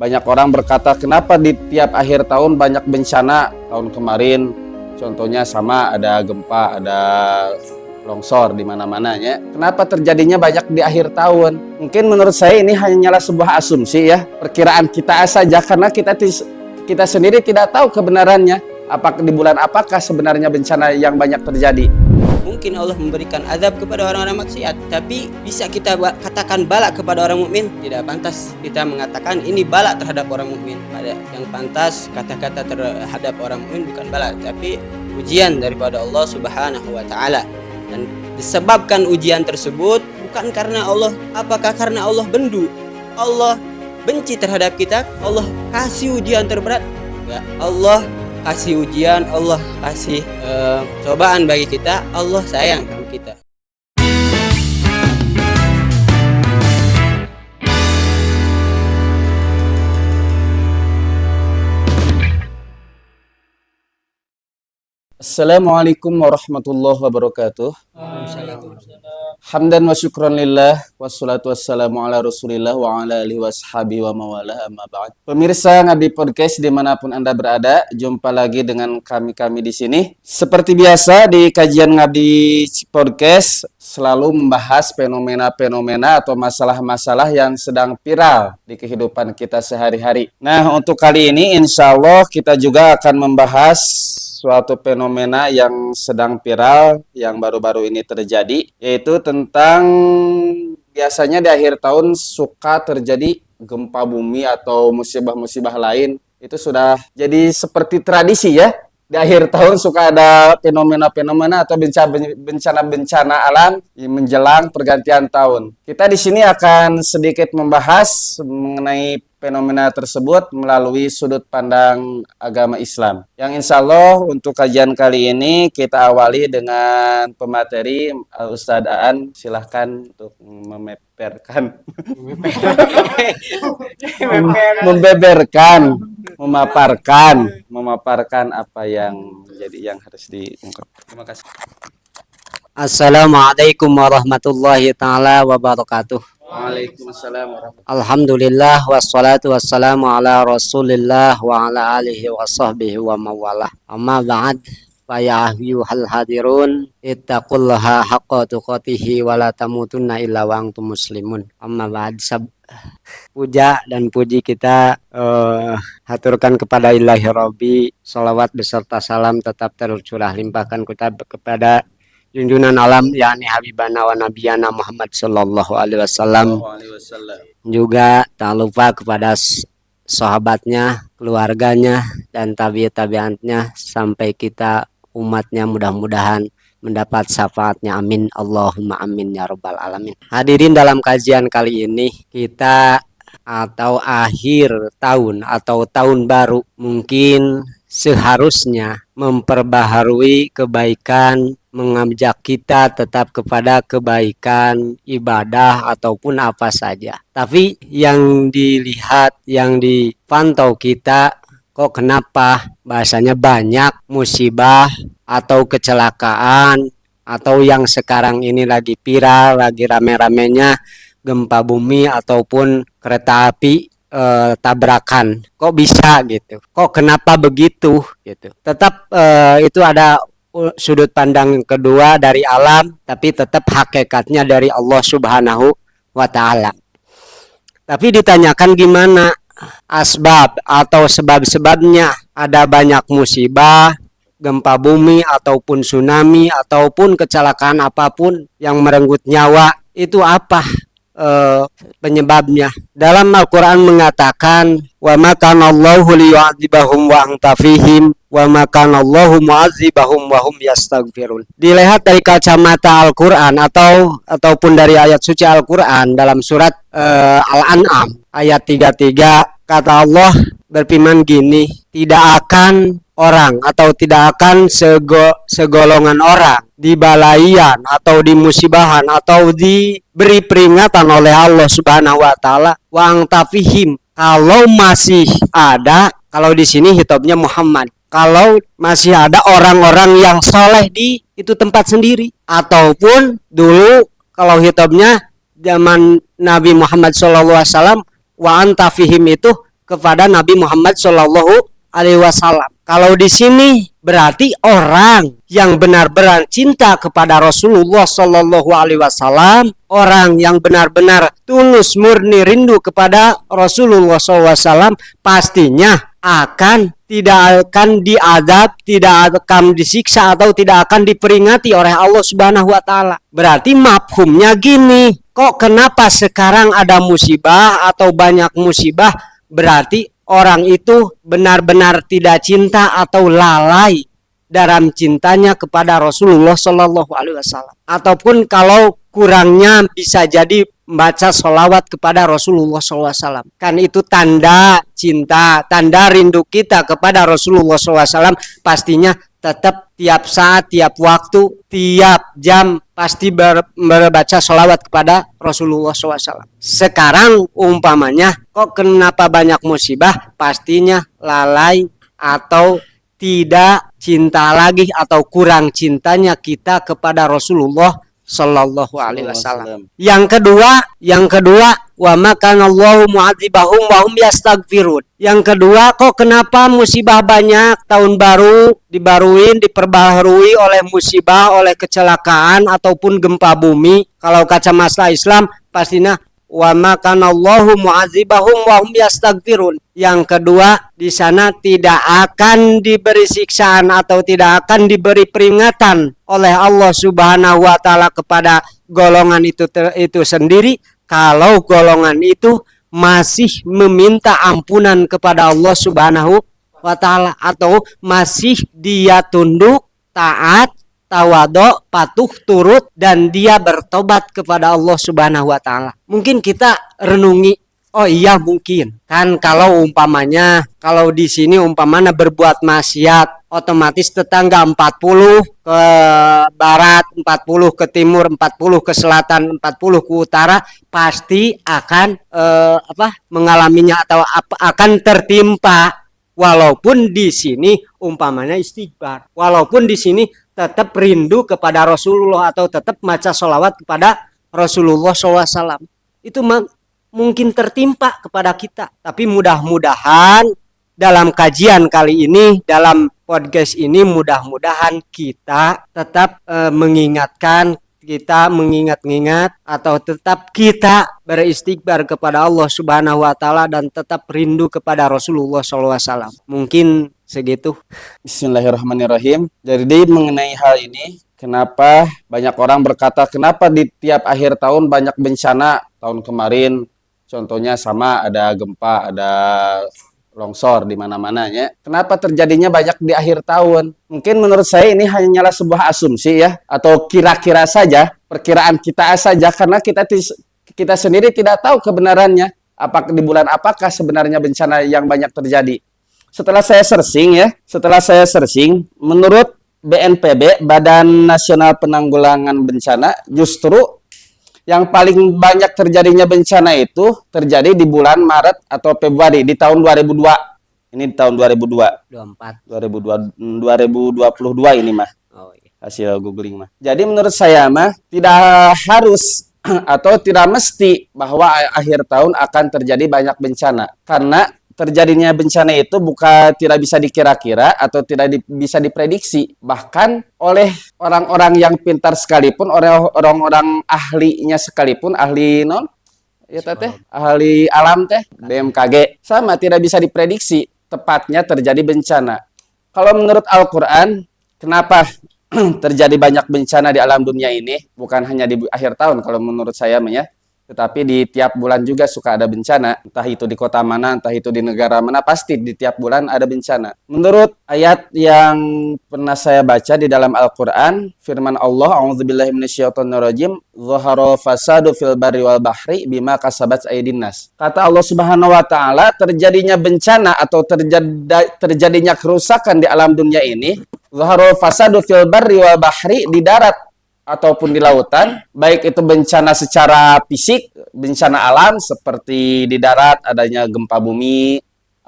Banyak orang berkata, kenapa di tiap akhir tahun banyak bencana? Tahun kemarin contohnya sama, ada gempa, ada longsor di mana-mana ya. Kenapa terjadinya banyak di akhir tahun? Mungkin menurut saya ini hanyalah sebuah asumsi ya, perkiraan kita saja, karena kita sendiri tidak tahu kebenarannya. Apakah di bulan apakah sebenarnya bencana yang banyak terjadi? Mungkin Allah memberikan azab kepada orang-orang maksiat, tapi bisa kita katakan balak kepada orang mukmin? Tidak pantas kita mengatakan ini balak terhadap orang mukmin. Yang pantas kata-kata terhadap orang mukmin bukan balak, tapi ujian daripada Allah Subhanahu wa taala. Dan disebabkan ujian tersebut bukan karena Allah, apakah karena Allah bendu? Allah benci terhadap kita, Allah kasih ujian terberat. Ya, Allah kasih ujian, Allah kasih cobaan bagi kita, Allah sayang sama kita. Assalamualaikum warahmatullahi wabarakatuh. Hamdan wa syukran lillah, wassalatu wassalamu ala rasulillah wa ala alihi washabihi wa mawalah, amma ba'd. Pemirsa Ngabdi Podcast dimanapun Anda berada, jumpa lagi dengan kami di sini. Seperti biasa di kajian Ngabdi Podcast selalu membahas fenomena-fenomena atau masalah-masalah yang sedang viral di kehidupan kita sehari-hari. Nah, untuk kali ini insya Allah kita juga akan membahas suatu fenomena yang sedang viral yang baru-baru ini terjadi, yaitu tentang biasanya di akhir tahun suka terjadi gempa bumi atau musibah-musibah lain. Itu sudah jadi seperti tradisi ya. Di akhir tahun suka ada fenomena-fenomena atau bencana-bencana alam menjelang pergantian tahun. Kita di sini akan sedikit membahas mengenai fenomena tersebut melalui sudut pandang agama Islam. Yang insya Allah untuk kajian kali ini kita awali dengan pemateri Ustadz Aan. Silahkan untuk memaparkan apa yang menjadi yang harus diungkap. Terima kasih. Assalamualaikum warahmatullahi taala wabarakatuh. Waalaikumsalam warahmatullahi wabarakatuh. Alhamdulillah wassalatu wassalamu ala Rasulillah wa ala alihi wa sahbihi wa mawalah. Amma ba'd, fa ya ayyuhal hadirun ittaqullaha haqqa tuqatih wa la tamutunna illa wa antum muslimun. Amma ba'd, puja dan puji kita haturkan kepada Ilahi Rabbi. Salawat beserta salam tetap tercurah limpahkan kita kepada junjungan alam yakni Habibana wa Nabiyana Muhammad sallallahu alaihi wasallam. Juga tak lupa kepada sahabatnya, keluarganya dan tabi'atnya sampai kita umatnya mudah-mudahan mendapat syafaatnya, amin Allahumma amin ya rabbal alamin. Hadirin, dalam kajian kali ini kita atau akhir tahun atau tahun baru mungkin seharusnya memperbaharui kebaikan, mengajak kita tetap kepada kebaikan, ibadah ataupun apa saja. Tapi yang dilihat, yang dipantau kita, kok kenapa bahasanya banyak musibah atau kecelakaan, atau yang sekarang ini lagi viral, lagi rame-ramenya gempa bumi ataupun kereta api tabrakan, kok bisa gitu, kok kenapa begitu gitu. Tetap itu ada sudut pandang kedua dari alam, tapi tetap hakikatnya dari Allah Subhanahu wa taala. Tapi ditanyakan gimana asbab atau sebab-sebabnya ada banyak musibah, gempa bumi ataupun tsunami ataupun kecelakaan apapun yang merenggut nyawa, itu apa penyebabnya? Dalam Al-Quran mengatakan, wa ma kana Allahu liyu'adzibahum wa anta fihim wa ma kana Allahu mu'adzibahum wa hum yastaghfirun. Dilihat dari kacamata Al-Quran ataupun dari ayat suci Al-Quran dalam surat Al-An'am ayat 33, kata Allah berfirman gini, tidak akan orang atau tidak akan segolongan orang di balaian atau di musibahan atau diberi peringatan oleh Allah Subhanahu wa taala wa angtafihim, kalau masih ada, kalau di sini hitobnya Muhammad, kalau masih ada orang-orang yang soleh di itu tempat sendiri, ataupun dulu kalau hitobnya zaman Nabi Muhammad SAW wa antafihim itu kepada Nabi Muhammad Shallallahu Alaihi Wasallam. Kalau di sini berarti orang yang benar-benar cinta kepada Rasulullah Shallallahu Alaihi Wasallam, orang yang benar-benar tulus murni rindu kepada Rasulullah SAW, pastinya tidak akan diadab, tidak akan disiksa atau tidak akan diperingati oleh Allah Subhanahu wa taala. Berarti mafhumnya gini, kok kenapa sekarang ada musibah atau banyak musibah? Berarti orang itu benar-benar tidak cinta atau lalai dalam cintanya kepada Rasulullah Shallallahu Alaihi Wasallam. Ataupun kalau kurangnya bisa jadi membaca sholawat kepada Rasulullah SAW. Kan itu tanda cinta, tanda rindu kita kepada Rasulullah SAW. Pastinya tetap tiap saat, tiap waktu, tiap jam pasti berbaca sholawat kepada Rasulullah SAW. Sekarang umpamanya, kok kenapa banyak musibah? Pastinya lalai atau tidak cinta lagi atau kurang cintanya kita kepada Rasulullah Sallallahu Alaihi Wasallam. Yang kedua, wa makanallahu mu'adzibahum wa hum yastaghfirun. Yang kedua, kok kenapa musibah banyak? Tahun baru diperbaharui oleh musibah, oleh kecelakaan ataupun gempa bumi. Kalau kacamata Islam pastinya wa makanallahu mu'adzibahum wa hum yastaghfirun. Yang kedua, di sana tidak akan diberi siksaan atau tidak akan diberi peringatan oleh Allah Subhanahu wa taala kepada golongan itu sendiri kalau golongan itu masih meminta ampunan kepada Allah Subhanahu wa taala atau masih dia tunduk, taat, tawadhu, patuh, turut, dan dia bertobat kepada Allah Subhanahu wa taala. Mungkin kita renungi, oh iya mungkin. Kan kalau di sini umpamanya berbuat maksiat, otomatis tetangga 40 ke barat, 40 ke timur, 40 ke selatan, 40 ke utara pasti akan mengalaminya atau akan tertimpa. Walaupun di sini umpamanya istighfar, walaupun di sini tetap rindu kepada Rasulullah atau tetap baca sholawat kepada Rasulullah SAW, itu mungkin tertimpa kepada kita. Tapi mudah-mudahan dalam kajian kali ini, dalam podcast ini, mudah-mudahan kita tetap mengingat atau tetap kita beristighfar kepada Allah Subhanahu wa taala dan tetap rindu kepada Rasulullah SAW. Mungkin segitu. Bismillahirrahmanirrahim. Jadi mengenai hal ini, kenapa banyak orang berkata kenapa di tiap akhir tahun banyak bencana? Tahun kemarin contohnya sama, ada gempa, ada longsor di mana-mananya. Kenapa terjadinya banyak di akhir tahun? Mungkin menurut saya ini hanyalah sebuah asumsi ya, atau kira-kira saja, perkiraan kita saja, karena kita sendiri tidak tahu kebenarannya. Apakah di bulan apakah sebenarnya bencana yang banyak terjadi? Setelah saya searching, menurut BNPB, Badan Nasional Penanggulangan Bencana, justru yang paling banyak terjadinya bencana itu terjadi di bulan Maret atau Februari di tahun 2002. Ini di tahun 2022 ini mah. Oh, iya. Hasil googling mah. Jadi menurut saya mah tidak harus atau tidak mesti bahwa akhir tahun akan terjadi banyak bencana. Karena terjadinya bencana itu tidak bisa dikira-kira atau tidak bisa diprediksi. Bahkan oleh orang-orang yang pintar sekalipun, orang-orang ahlinya sekalipun, ahli alam BMKG, sama tidak bisa diprediksi tepatnya terjadi bencana. Kalau menurut Al-Quran, kenapa terjadi banyak bencana di alam dunia ini? Bukan hanya di akhir tahun kalau menurut saya ya. Tetapi di tiap bulan juga suka ada bencana. Entah itu di kota mana, entah itu di negara mana, pasti di tiap bulan ada bencana. Menurut ayat yang pernah saya baca di dalam Al-Quran, firman Allah, a'udzubillahi minasyaitonirrajim, "Dhahara fasadu fil barri wal bahri bima kasabat aydin nas." Kata Allah Subhanahu wa taala, terjadinya bencana atau terjadinya kerusakan di alam dunia ini, dhahara fasadu fil barri wal bahri, di darat ataupun di lautan, baik itu bencana secara fisik, bencana alam seperti di darat adanya gempa bumi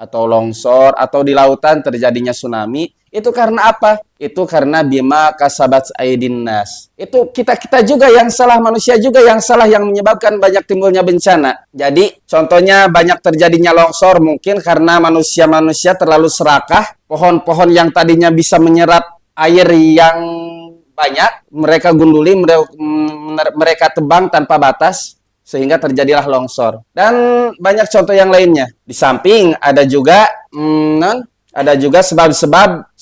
atau longsor atau di lautan terjadinya tsunami, itu karena apa? Itu karena bima kasabat aidin nas. Itu kita juga yang salah, manusia juga yang salah yang menyebabkan banyak timbulnya bencana. Jadi contohnya banyak terjadinya longsor mungkin karena manusia-manusia terlalu serakah, pohon-pohon yang tadinya bisa menyerap air yang banyak, mereka gunduli, mereka tebang tanpa batas, sehingga terjadilah longsor. Dan banyak contoh yang lainnya. Di samping ada juga, ada juga sebab-sebab,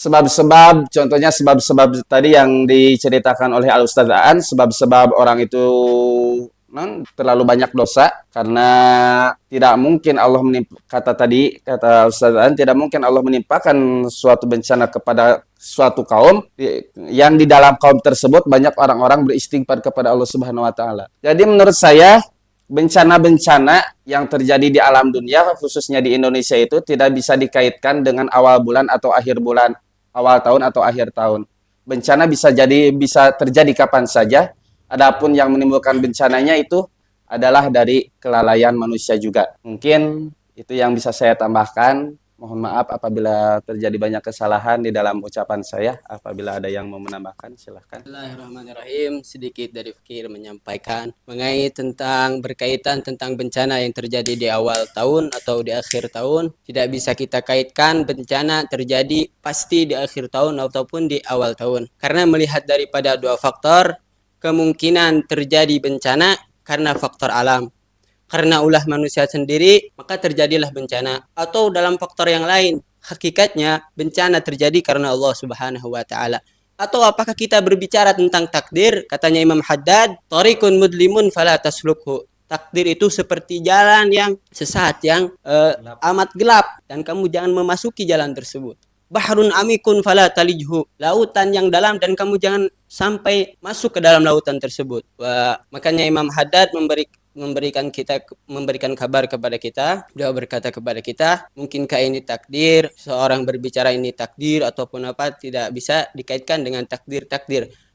contohnya sebab-sebab tadi yang diceritakan oleh Al-Ustaz Aan, sebab-sebab orang itu terlalu banyak dosa karena tidak mungkin Allah kata Ustaz An, tidak mungkin Allah menimpakan suatu bencana kepada suatu kaum yang di dalam kaum tersebut banyak orang-orang beristighfar kepada Allah Subhanahu wa taala. Jadi menurut saya bencana-bencana yang terjadi di alam dunia khususnya di Indonesia itu tidak bisa dikaitkan dengan awal bulan atau akhir bulan, awal tahun atau akhir tahun. Bencana bisa terjadi kapan saja. Adapun yang menimbulkan bencananya itu adalah dari kelalaian manusia juga. Mungkin itu yang bisa saya tambahkan. Mohon maaf apabila terjadi banyak kesalahan di dalam ucapan saya. Apabila ada yang mau menambahkan, silahkan. Bismillahirrahmanirrahim. Sedikit dari Fikir menyampaikan berkaitan tentang bencana yang terjadi di awal tahun atau di akhir tahun. Tidak bisa kita kaitkan bencana terjadi pasti di akhir tahun ataupun di awal tahun. Karena melihat daripada dua faktor, kemungkinan terjadi bencana karena faktor alam. Karena ulah manusia sendiri, maka terjadilah bencana. Atau dalam faktor yang lain, hakikatnya bencana terjadi karena Allah Subhanahu wa taala. Atau apakah kita berbicara tentang takdir? Katanya Imam Haddad, "Tariqun mudlimun fala taslukhu." Takdir itu seperti jalan yang sesat, yang amat gelap, dan kamu jangan memasuki jalan tersebut. Bahrun amikun fala talijhu, lautan yang dalam dan kamu jangan sampai masuk ke dalam lautan tersebut. Makanya Imam Haddad memberikan kabar kepada kita. Beliau berkata kepada kita, mungkinkah ini takdir? Seorang berbicara ini takdir ataupun apa, tidak bisa dikaitkan dengan takdir.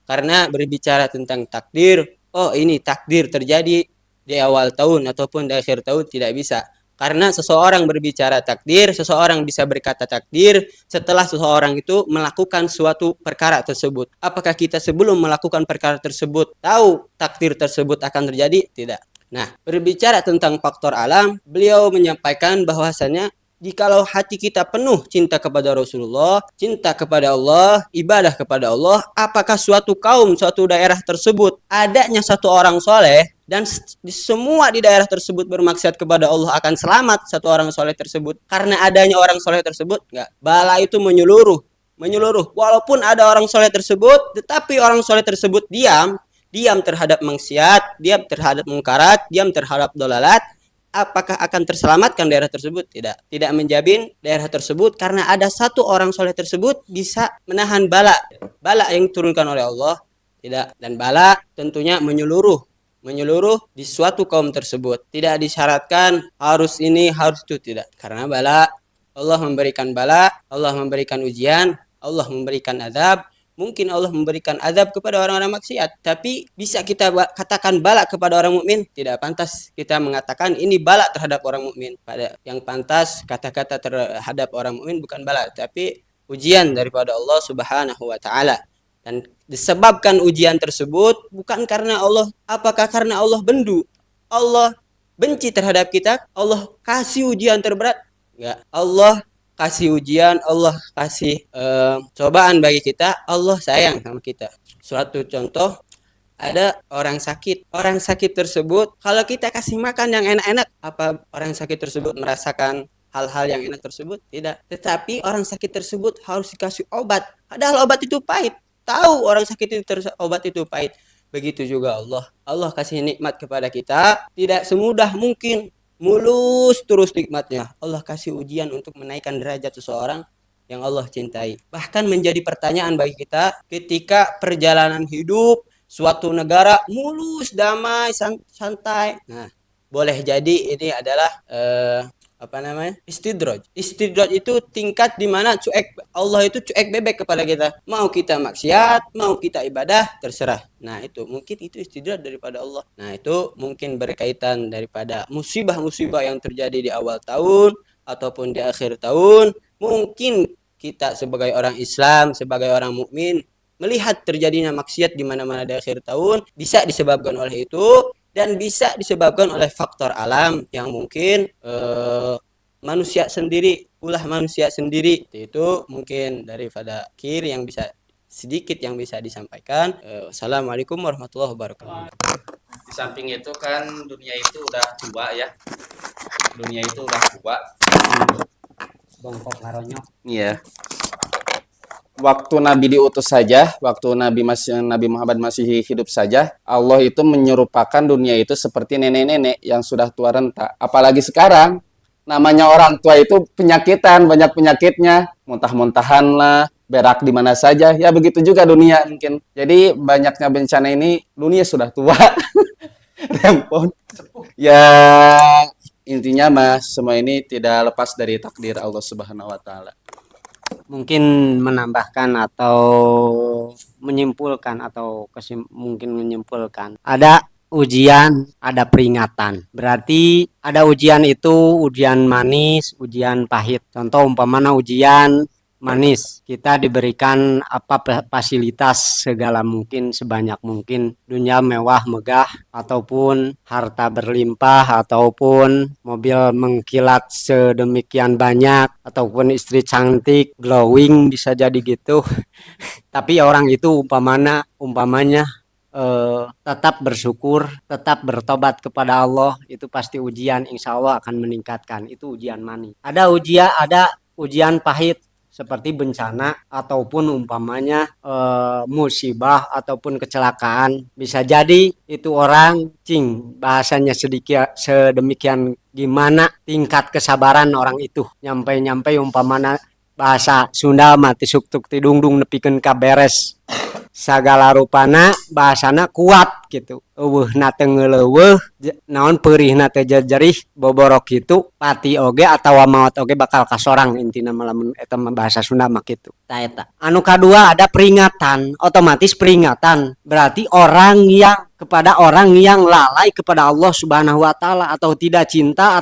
Karena berbicara tentang takdir, oh ini takdir terjadi di awal tahun ataupun di akhir tahun, tidak bisa. Karena seseorang berbicara takdir, seseorang bisa berkata takdir setelah seseorang itu melakukan suatu perkara tersebut. Apakah kita sebelum melakukan perkara tersebut tahu takdir tersebut akan terjadi? Tidak. Nah, berbicara tentang faktor alam, beliau menyampaikan bahwasannya jikalau hati kita penuh cinta kepada Rasulullah, cinta kepada Allah, ibadah kepada Allah, apakah suatu kaum, suatu daerah tersebut adanya satu orang soleh dan semua di daerah tersebut bermaksiat kepada Allah akan selamat satu orang soleh tersebut karena adanya orang soleh tersebut? Enggak. Bala itu menyeluruh. Walaupun ada orang soleh tersebut, tetapi orang soleh tersebut diam terhadap maksiat, diam terhadap mungkarat, diam terhadap dolalat, apakah akan terselamatkan daerah tersebut? Tidak menjamin daerah tersebut karena ada satu orang soleh tersebut bisa menahan bala yang diturunkan oleh Allah. Tidak. Dan bala tentunya menyeluruh di suatu kaum tersebut. Tidak disyaratkan harus ini, harus itu, tidak. Karena Allah memberikan Allah memberikan ujian, Allah memberikan azab. Mungkin Allah memberikan azab kepada orang-orang maksiat, tapi bisa kita katakan bala kepada orang mukmin? Tidak pantas kita mengatakan ini bala terhadap orang mukmin. Pada yang pantas kata-kata terhadap orang mukmin bukan bala, tapi ujian daripada Allah Subhanahu wa taala. Dan disebabkan ujian tersebut bukan karena Allah, apakah karena Allah Allah benci terhadap kita, Allah kasih ujian terberat? Enggak. Allah kasih ujian, Allah kasih cobaan bagi kita, Allah sayang sama kita. Suatu contoh, ada orang sakit tersebut, kalau kita kasih makan yang enak-enak, apa orang sakit tersebut merasakan hal-hal yang enak tersebut? Tidak. Tetapi orang sakit tersebut harus dikasih obat, padahal obat itu pahit. Tahu orang sakit itu obat itu pahit. Begitu juga Allah kasih nikmat kepada kita, tidak semudah mungkin mulus terus nikmatnya. Allah kasih ujian untuk menaikkan derajat seseorang yang Allah cintai. Bahkan menjadi pertanyaan bagi kita ketika perjalanan hidup suatu negara mulus, damai, santai. Nah, boleh jadi ini adalah istidraj. Istidraj itu tingkat di mana Allah itu cuek bebek kepada kita. Mau kita maksiat, mau kita ibadah, terserah. Nah, itu mungkin itu istidraj daripada Allah. Nah, itu mungkin berkaitan daripada musibah-musibah yang terjadi di awal tahun ataupun di akhir tahun, mungkin kita sebagai orang Islam, sebagai orang mukmin melihat terjadinya maksiat di mana-mana di akhir tahun bisa disebabkan oleh itu dan bisa disebabkan oleh faktor alam yang mungkin manusia sendiri, ulah manusia sendiri. Itu mungkin daripada Kir yang bisa sedikit yang bisa disampaikan. Assalamualaikum warahmatullahi wabarakatuh. Di samping itu kan dunia itu udah tua ya. Dunia itu udah tua. Bongkok ngaronyo. Iya. Waktu Nabi diutus saja, waktu Nabi Muhammad masih hidup saja, Allah itu menyerupakan dunia itu seperti nenek-nenek yang sudah tua renta. Apalagi sekarang, namanya orang tua itu penyakitan, banyak penyakitnya, muntah-muntahan lah, berak di mana saja. Ya begitu juga dunia mungkin. Jadi banyaknya bencana ini dunia sudah tua. Rempon. Ya intinya mas, semua ini tidak lepas dari takdir Allah Subhanahu wa taala. Mungkin menambahkan atau menyimpulkan atau mungkin menyimpulkan. Ada ujian, ada peringatan. Berarti ada ujian itu ujian manis, ujian pahit. Contoh umpamanya ujian manis, kita diberikan apa fasilitas segala mungkin sebanyak mungkin, dunia mewah megah ataupun harta berlimpah ataupun mobil mengkilat sedemikian banyak ataupun istri cantik glowing bisa jadi gitu. Tapi orang itu umpamanya tetap bersyukur, tetap bertobat kepada Allah, itu pasti ujian, insya Allah akan meningkatkan. Itu ujian manis. Ada ujian pahit seperti bencana ataupun umpamanya musibah ataupun kecelakaan. Bisa jadi itu orang bahasanya sedemikian gimana tingkat kesabaran orang itu. Nyampe umpamanya bahasa Sunda mati suktuk tidungdung nepikeun ka beres. Sagala rupana bahasana kuat gitu. Eueuhna teu ngeuleuweuh, naon peurihna teu jerih boborok kitu, pati oge atawa maot oge bakal kasorang intina malamun eta bahasa Sunda mah kitu. Tah eta. Anu kadua ada peringatan, otomatis peringatan berarti kepada orang yang lalai kepada Allah Subhanahu wa taala atau tidak cinta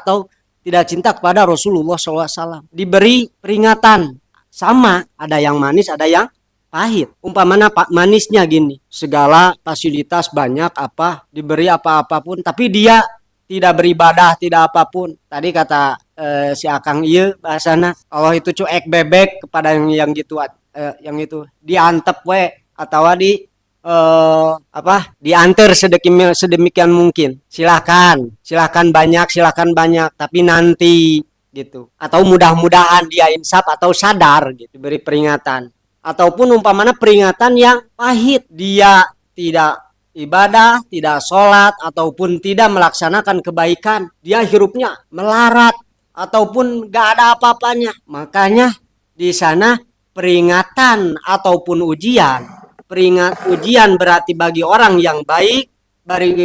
kepada Rasulullah SAW. Diberi peringatan sama, ada yang manis, ada yang pahit. Umpamanya manisnya gini, segala fasilitas banyak diberi apa-apapun, tapi dia tidak beribadah, tidak apapun. Tadi kata si Akang ieu bahasana Allah itu cuek bebek kepada yang gitu, yang itu diantep we atau diantar sedemikian mungkin. Silakan banyak, tapi nanti gitu. Atau mudah-mudahan dia insaf atau sadar gitu, beri peringatan. Ataupun umpamanya peringatan yang pahit, dia tidak ibadah, tidak sholat, ataupun tidak melaksanakan kebaikan, dia hidupnya melarat, ataupun gak ada apa-apanya. Makanya di sana peringatan ataupun ujian berarti bagi orang yang baik,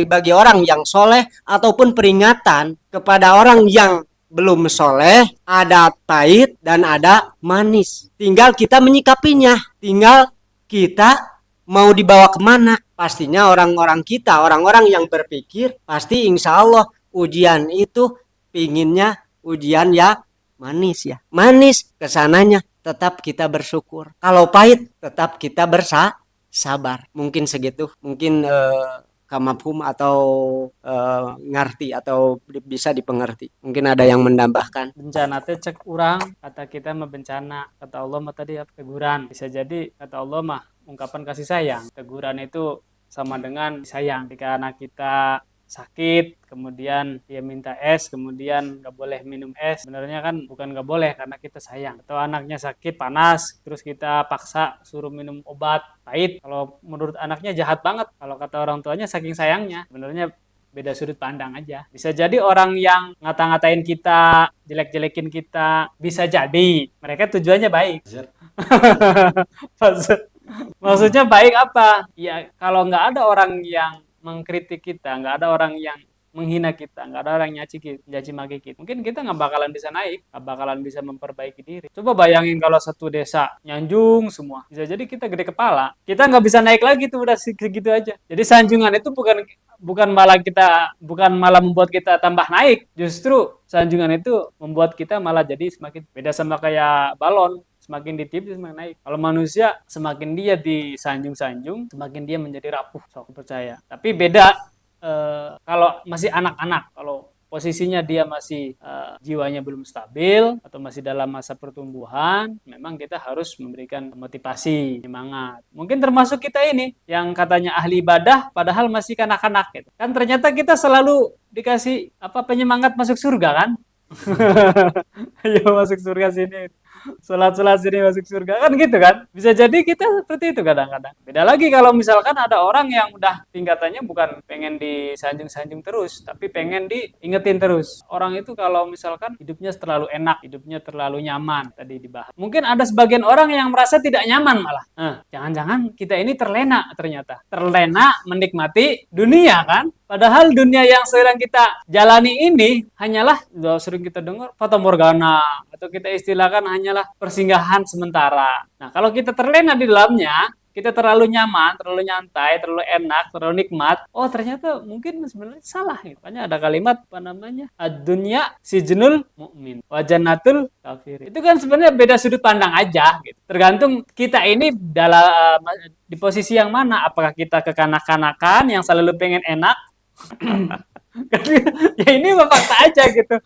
bagi orang yang soleh, ataupun peringatan kepada orang yang belum soleh, ada pahit dan ada manis. Tinggal kita menyikapinya, tinggal kita mau dibawa kemana. Pastinya orang-orang yang berpikir, pasti insya Allah ujian itu pinginnya ujian yang manis ya. Manis kesananya tetap kita bersyukur. Kalau pahit tetap kita bersabar. Mungkin segitu, mungkin kamafhum atau ngerti atau bisa dipengerti. Mungkin ada yang menambahkan. Bencana teh cek urang, kata kita mah bencana, kata Allah mah tadi teguran. Bisa jadi kata Allah mah ungkapan kasih sayang. Teguran itu sama dengan sayang. Jika anak kita sakit, kemudian dia minta es, kemudian gak boleh minum es, sebenarnya kan bukan gak boleh karena kita sayang. Atau anaknya sakit panas, terus kita paksa suruh minum obat pahit, kalau menurut anaknya jahat banget, kalau kata orang tuanya saking sayangnya. Sebenarnya beda sudut pandang aja. Bisa jadi orang yang ngata-ngatain kita, jelek-jelekin kita, bisa jadi mereka tujuannya baik. Maksudnya baik apa? Ya kalau nggak ada orang yang mengkritik kita, nggak ada orang yang menghina kita, nggak ada orang nyaci maki kita. Mungkin kita nggak bakalan bisa naik, nggak bakalan bisa memperbaiki diri. Coba bayangin kalau satu desa nyanjung semua, bisa jadi kita gede kepala, kita nggak bisa naik lagi tuh, udah segitu aja. Jadi sanjungan itu bukan malah membuat kita tambah naik, justru sanjungan itu membuat kita malah jadi semakin beda sama kayak balon, semakin ditiup semakin naik. Kalau manusia semakin dia disanjung-sanjung, semakin dia menjadi rapuh, so aku percaya. Tapi beda kalau masih anak-anak, kalau posisinya dia masih jiwanya belum stabil atau masih dalam masa pertumbuhan, memang kita harus memberikan motivasi, semangat. Mungkin termasuk kita ini yang katanya ahli ibadah padahal masih kanak-kanak gitu. Kan ternyata kita selalu dikasih penyemangat masuk surga kan? Ayo masuk surga sini. Sholat sini masuk surga kan gitu kan, bisa jadi kita seperti itu kadang-kadang. Beda lagi kalau misalkan ada orang yang udah tingkatannya bukan pengen disanjung-sanjung terus, tapi pengen diingetin terus. Orang itu kalau misalkan hidupnya terlalu enak, hidupnya terlalu nyaman, tadi dibahas, mungkin ada sebagian orang yang merasa tidak nyaman malah. Jangan-jangan kita ini terlena, ternyata terlena menikmati dunia kan. Padahal dunia yang sedang kita jalani ini hanyalah, sering kita dengar, fata morgana, atau kita istilahkan hanyalah persinggahan sementara. Nah, kalau kita terlena di dalamnya, kita terlalu nyaman, terlalu nyantai, terlalu enak, terlalu nikmat, oh ternyata mungkin sebenarnya salah. Makanya ada kalimat ad-dunya sijnul mu'min wa jannatul kafir. Itu kan sebenarnya beda sudut pandang aja gitu. Tergantung kita ini dalam di posisi yang mana, apakah kita kekanak-kanakan yang selalu pengen enak, ya ini fakta aja gitu.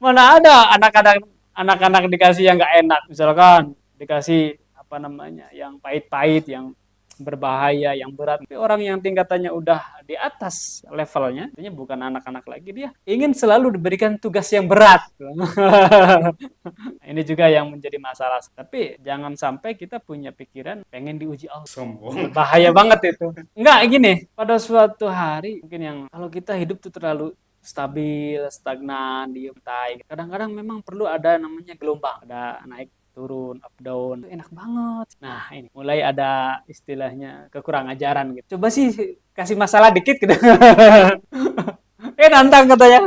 Mana ada anak-anak dikasih yang nggak enak, misalkan dikasih yang pahit-pahit, yang berbahaya, yang berat. Tapi orang yang tingkatannya udah di atas levelnya, artinya bukan anak-anak lagi, dia ingin selalu diberikan tugas yang berat. Ini juga yang menjadi masalah. Tapi jangan sampai kita punya pikiran pengen diuji Allah. Sombong. Bahaya banget itu. Enggak, gini, pada suatu hari mungkin yang kalau kita hidup tuh terlalu stabil, stagnan, diem, kadang-kadang memang perlu ada namanya gelombang, ada naik turun, up down, itu enak banget. Nah, ini mulai ada istilahnya kekurang ajaran gitu. Coba sih kasih masalah dikit gitu. Nantang katanya.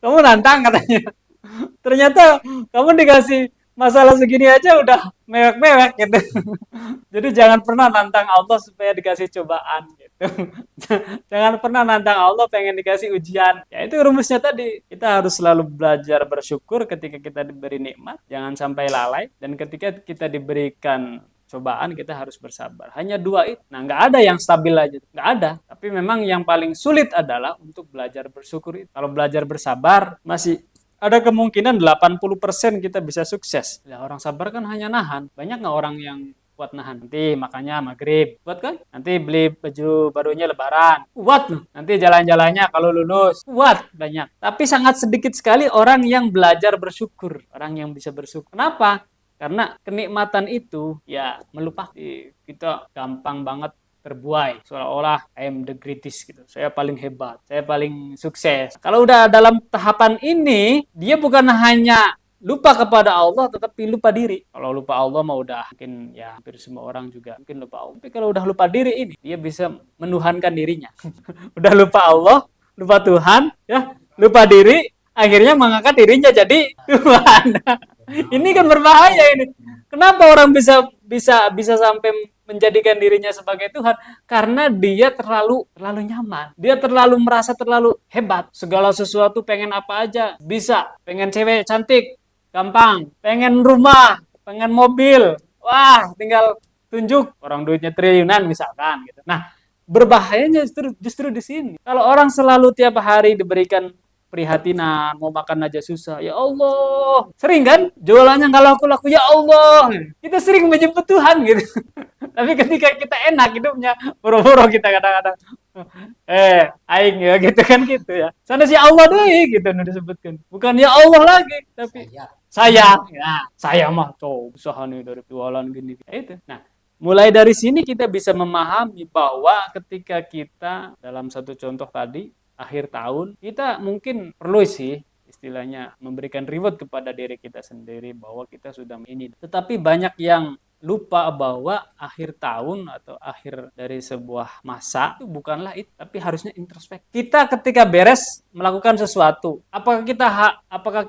Kamu nantang katanya. Ternyata kamu dikasih masalah segini aja udah mewek-mewek gitu. Jadi jangan pernah nantang Allah supaya dikasih cobaan gitu. Jangan pernah nantang Allah pengen dikasih ujian. Ya itu rumusnya tadi. Kita harus selalu belajar bersyukur ketika kita diberi nikmat. Jangan sampai lalai. Dan ketika kita diberikan cobaan, kita harus bersabar. Hanya dua itu. Nah, nggak ada yang stabil aja. Nggak ada. Tapi memang yang paling sulit adalah untuk belajar bersyukur itu. Kalau belajar bersabar, masih ada kemungkinan 80% kita bisa sukses. Ya, orang sabar kan hanya nahan. Banyak nggak orang yang kuat nahan? Nanti makanya maghrib, kuat kan? Nanti beli baju barunya lebaran, kuat. Nanti jalan-jalannya kalau lulus, kuat banyak. Tapi sangat sedikit sekali orang yang belajar bersyukur, orang yang bisa bersyukur. Kenapa? Karena kenikmatan itu ya melupakan. Kita gampang banget terbuai, seolah-olah I am the greatest gitu. Saya paling hebat, saya paling sukses. Kalau udah dalam tahapan ini, dia bukan hanya lupa kepada Allah, tetapi lupa diri. Kalau lupa Allah mah udah mungkin ya hampir semua orang juga mungkin lupa Allah. Tapi kalau udah lupa diri ini, dia bisa menuhankan dirinya. Udah lupa Allah, lupa Tuhan, ya, lupa diri, akhirnya mengangkat dirinya jadi Tuhan. Ini kan berbahaya ini. Kenapa orang bisa sampai menjadikan dirinya sebagai Tuhan? Karena dia terlalu nyaman. Dia terlalu merasa terlalu hebat. Segala sesuatu pengen apa aja bisa. Pengen cewek cantik, gampang. Pengen rumah, pengen mobil. Wah, tinggal tunjuk. Orang duitnya triliunan misalkan gitu. Nah, berbahayanya justru di sini. Kalau orang selalu tiap hari diberikan prihatinan, mau makan aja susah, ya Allah, sering kan jualannya nggak laku-laku, ya Allah, kita sering menyebut Tuhan gitu. Tapi ketika kita enak hidupnya, boro-boro kita kadang-kadang aing ya gitu kan gitu ya, sana si Allah deh gitu disebutkan, bukan ya Allah lagi, tapi saya ya, saya mah tuh usaha nih dari jualan gini itu. Nah, mulai dari sini kita bisa memahami bahwa ketika kita dalam satu contoh tadi akhir tahun, kita mungkin perlu sih istilahnya memberikan reward kepada diri kita sendiri bahwa kita sudah ini. Tetapi banyak yang lupa bahwa akhir tahun atau akhir dari sebuah masa itu bukanlah itu, tapi harusnya introspeksi. Kita ketika beres melakukan sesuatu, apakah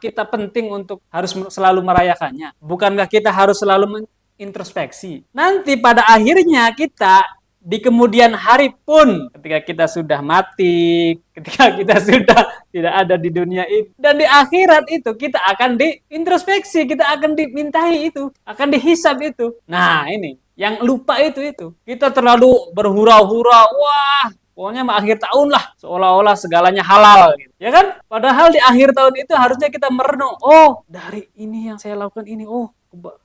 kita penting untuk harus selalu merayakannya? Bukankah kita harus selalu introspeksi? Nanti pada akhirnya kita di kemudian hari pun, ketika kita sudah mati, ketika kita sudah tidak ada di dunia ini, dan di akhirat itu kita akan diintrospeksi, kita akan dimintai itu, akan dihisab itu. Nah ini, yang lupa itu. Kita terlalu berhura-hura, wah pokoknya akhir tahun lah, seolah-olah segalanya halal. Gitu. Ya kan? Padahal di akhir tahun itu harusnya kita merenung, oh dari ini yang saya lakukan ini, oh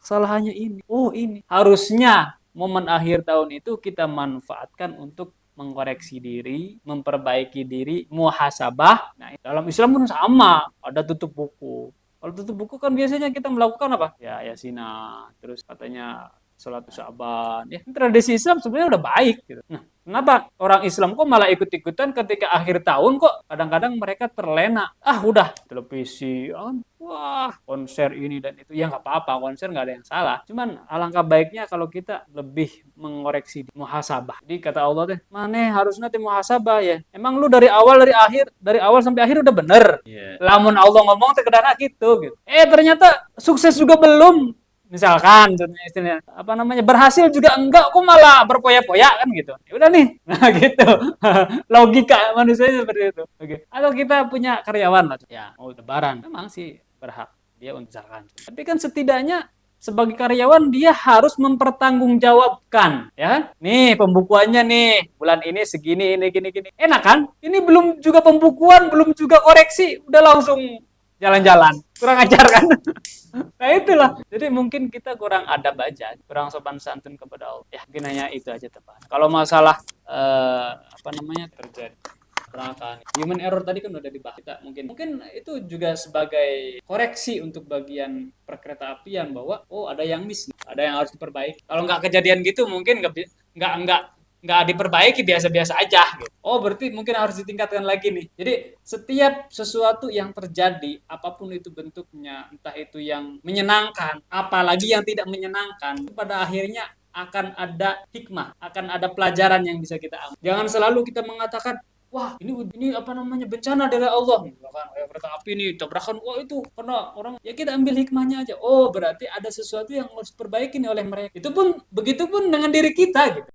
kesalahannya ini, oh ini. Harusnya momen akhir tahun itu kita manfaatkan untuk mengkoreksi diri, memperbaiki diri, muhasabah. Nah, dalam Islam pun sama, ada tutup buku. Kalau tutup buku kan biasanya kita melakukan apa? Ya, yasinan, terus katanya salat Syaban. Ya, tradisi Islam sebenarnya udah baik gitu. Nah, kenapa orang Islam kok malah ikut-ikutan ketika akhir tahun kok kadang-kadang mereka terlena. Ah, udah televisi, wah konser ini dan itu. Ya nggak apa-apa, konser nggak ada yang salah. Cuman alangkah baiknya kalau kita lebih mengoreksi muhasabah. Jadi kata Allah teh, mana harusnya nanti muhasabah ya. Emang lu dari awal sampai akhir udah bener. Yeah. Lamun Allah ngomong teh kedana gitu. Ternyata sukses juga belum. Misalkan istilahnya berhasil juga enggak, kok malah berpoya-poya kan gitu. Ya udah nih. Nah gitu. Logika manusianya seperti itu. Oke. Atau kita punya karyawan lah. Ya, mau lebaran memang sih berhak dia untuk misalkan. Tapi kan setidaknya sebagai karyawan dia harus mempertanggungjawabkan, ya. Nih pembukuannya nih, bulan ini segini, ini gini. Enak kan? Ini belum juga pembukuan, belum juga koreksi, udah langsung jalan-jalan. Kurang ajar kan? Nah itulah. Jadi mungkin kita kurang adab aja, kurang sopan santun kepada Allah. Ya, mungkin hanya itu aja teman. Kalau masalah terjadi kecelakaan, human error tadi kan udah dibahas. Kita mungkin itu juga sebagai koreksi untuk bagian perkereta apian bahwa ada yang miss, ada yang harus diperbaiki. Kalau nggak kejadian gitu mungkin nggak diperbaiki, biasa-biasa aja gitu. Berarti mungkin harus ditingkatkan lagi nih. Jadi setiap sesuatu yang terjadi, apapun itu bentuknya, entah itu yang menyenangkan, apalagi yang tidak menyenangkan, pada akhirnya akan ada hikmah, akan ada pelajaran yang bisa kita ambil. Jangan selalu kita mengatakan, wah ini bencana dari Allah, kereta api ini tabrakan, itu karena orang, ya kita ambil hikmahnya aja. Berarti ada sesuatu yang harus diperbaiki oleh mereka. Begitupun dengan diri kita gitu.